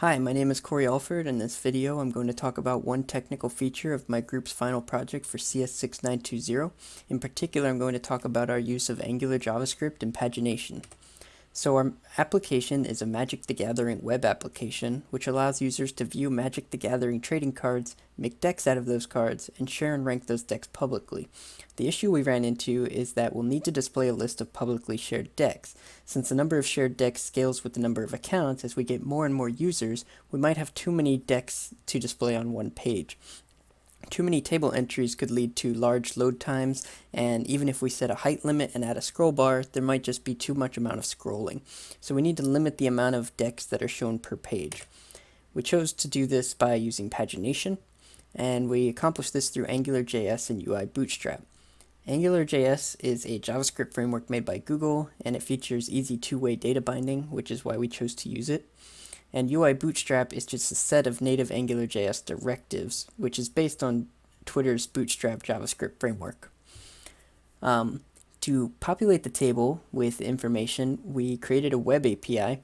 Hi, my name is Corey Alford. In this video, I'm going to talk about one technical feature of my group's final project for CS6920. In particular, I'm going to talk about our use of Angular JavaScript and pagination. So our application is a Magic the Gathering web application, which allows users to view Magic the Gathering trading cards, make decks out of those cards, and share and rank those decks publicly. The issue we ran into is that we'll need to display a list of publicly shared decks. Since the number of shared decks scales with the number of accounts, as we get more and more users, we might have too many decks to display on one page. Too many table entries could lead to large load times, and even if we set a height limit and add a scroll bar, there might just be too much amount of scrolling. So we need to limit the amount of decks that are shown per page. We chose to do this by using pagination, and we accomplished this through AngularJS and UI Bootstrap. AngularJS is a JavaScript framework made by Google, and it features easy two-way data binding, which is why we chose to use it. And UI Bootstrap is just a set of native AngularJS directives, which is based on Twitter's Bootstrap JavaScript framework. To populate the table with information, we created a web API.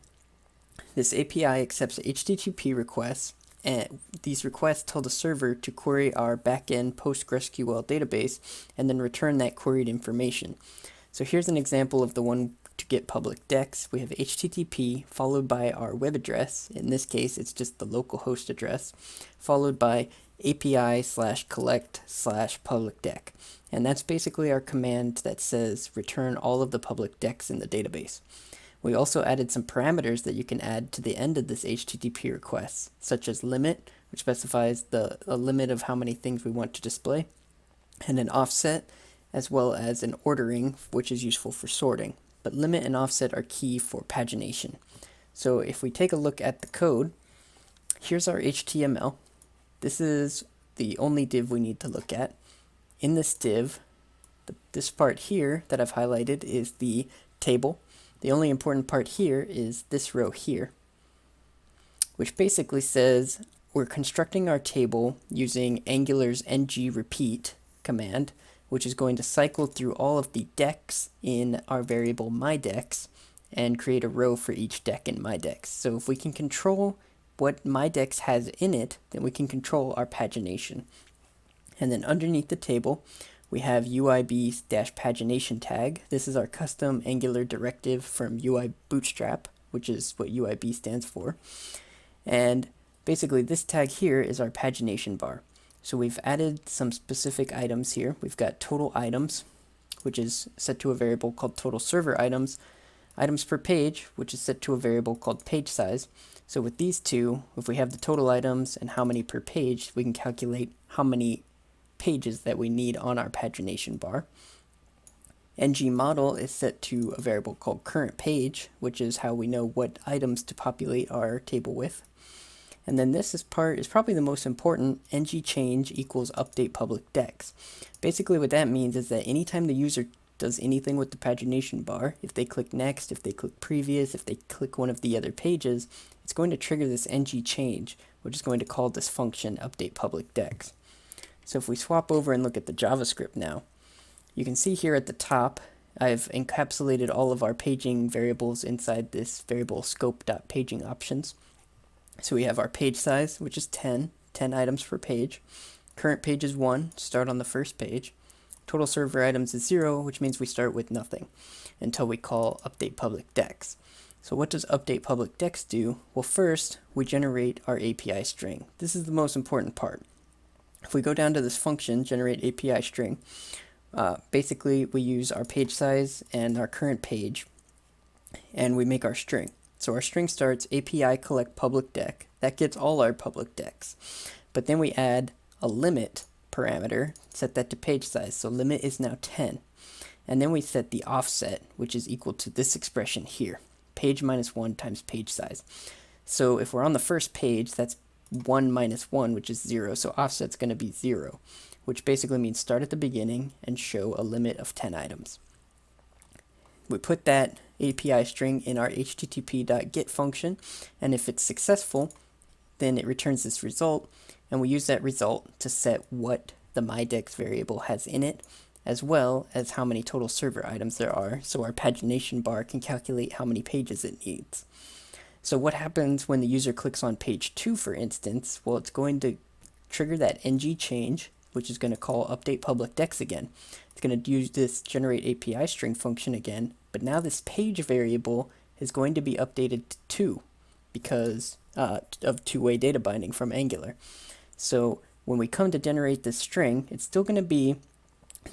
This API accepts HTTP requests, and these requests tell the server to query our backend PostgreSQL database and then return that queried information. So here's an example of the one to get public decks. We have HTTP followed by our web address. In this case, it's just the local host address, followed by API/collect/public deck. And that's basically our command that says return all of the public decks in the database. We also added some parameters that you can add to the end of this HTTP request, such as limit, which specifies a limit of how many things we want to display, and an offset, as well as an ordering, which is useful for sorting. But limit and offset are key for pagination. So if we take a look at the code, here's our HTML. This is the only div we need to look at. In this div, this part here that I've highlighted is the table. The only important part here is this row here, which basically says we're constructing our table using Angular's ngRepeat command, which is going to cycle through all of the decks in our variable myDecks and create a row for each deck in myDecks. So if we can control what myDecks has in it, then we can control our pagination. And then underneath the table, we have UIB-pagination tag. This is our custom Angular directive from UI Bootstrap, which is what UIB stands for. And basically this tag here is our pagination bar. So we've added some specific items here. We've got total items, which is set to a variable called total server items, items per page, which is set to a variable called page size. So with these two, if we have the total items and how many per page, we can calculate how many pages that we need on our pagination bar. ngModel is set to a variable called current page, which is how we know what items to populate our table with. And then this part is probably the most important, ngChange equals update public decks. Basically what that means is that anytime the user does anything with the pagination bar, if they click next, if they click previous, if they click one of the other pages, it's going to trigger this ngChange, which is going to call this function update public decks. So if we swap over and look at the JavaScript now, you can see here at the top, I've encapsulated all of our paging variables inside this variable scope.pagingOptions. So we have our page size, which is 10 items per page. Current page is 1, start on the first page. Total server items is 0, which means we start with nothing until we call update public decks. So what does update public decks do? Well, first, we generate our API string. This is the most important part. If we go down to this function, generate API string, basically we use our page size and our current page, and we make our string. So our string starts API collect public deck. That gets all our public decks. But then we add a limit parameter, set that to page size. So limit is now 10. And then we set the offset, which is equal to this expression here, page minus 1 times page size. So if we're on the first page, that's 1 minus 1, which is 0. So offset's going to be 0, which basically means start at the beginning and show a limit of 10 items. We put that API string in our http.get function, and if it's successful, then it returns this result, and we use that result to set what the myDecks variable has in it, as well as how many total server items there are, so our pagination bar can calculate how many pages it needs. So what happens when the user clicks on page 2, for instance? Well, it's going to trigger that ng change, which is going to call update public dex again. It's going to use this generate API string function again, but now this page variable is going to be updated to 2 because of two-way data binding from Angular. So when we come to generate this string, it's still going to be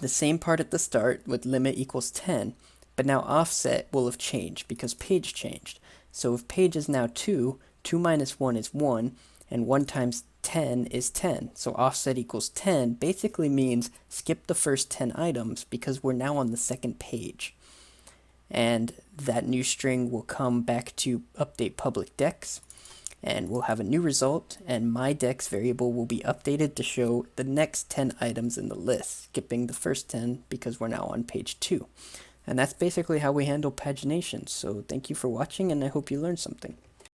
the same part at the start with limit equals 10, but now offset will have changed because page changed. So if page is now 2, 2 minus 1 is 1, and 1 times 10 is 10. So offset equals 10 basically means skip the first 10 items because we're now on the second page. And that new string will come back to update public dex, and we'll have a new result, and my dex variable will be updated to show the next 10 items in the list, skipping the first 10 because we're now on page 2. And that's basically how we handle pagination. So thank you for watching, and I hope you learned something.